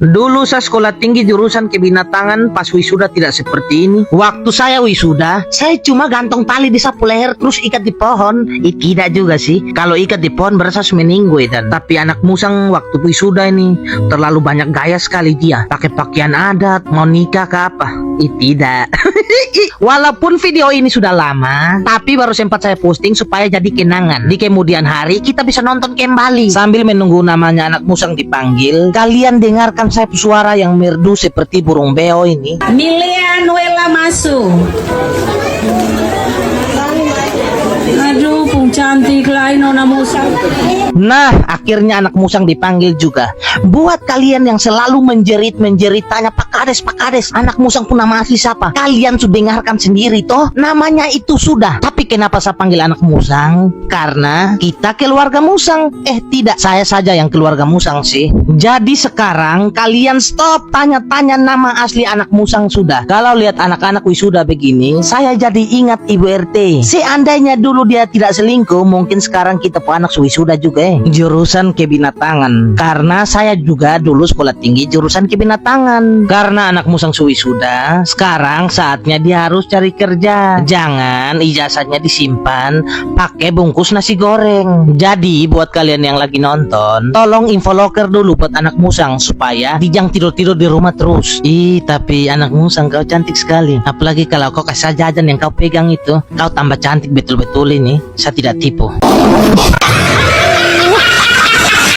Dulu saya sekolah tinggi jurusan kebinatangan, pas wisuda tidak seperti ini. Waktu saya wisuda, saya cuma gantung tali di sapu leher terus ikat di pohon. Tidak juga sih. Kalau ikat di pohon berasa seminggu dan. Tapi anak musang waktu wisuda ini terlalu banyak gaya sekali dia. Pakai pakaian adat, mau nikah ke apa? Tidak. Walaupun video ini sudah lama, tapi baru sempat saya posting supaya jadi kenangan. Di kemudian hari kita bisa nonton kembali. Sambil menunggu namanya anak musang dipanggil, kalian dengarkan saya suara yang merdu seperti burung beo ini. Milea Nuela Masu. Aduh, pung cantik lain nona musang. Nah, akhirnya anak musang dipanggil juga. Buat kalian yang selalu menjerit tanya Pak Kades, anak musang pun nama asli siapa? Kalian sudah dengarkan sendiri toh, namanya itu sudah. Tapi kenapa saya panggil anak musang? Karena kita keluarga musang. Tidak, saya saja yang keluarga musang sih. Jadi sekarang kalian stop tanya-tanya nama asli anak musang sudah. Kalau lihat anak-anak wisuda begini, saya jadi ingat Ibu RT. Seandainya dulu dia tidak selingkuh, mungkin sekarang kita pun anak wisuda juga jurusan kebinatangan. Karena saya juga dulu sekolah tinggi jurusan kebinatangan. Karena anak musang wisuda, sekarang saatnya dia harus cari kerja. Jangan ijazahnya disimpan pakai bungkus nasi goreng. Jadi buat kalian yang lagi nonton, tolong info loker dulu buat anak musang supaya dijang tidur-tidur di rumah terus. Tapi anak musang kau cantik sekali. Apalagi kalau kau kasih jajan yang kau pegang itu, kau tambah cantik betul-betul ini. Saya tidak tipu.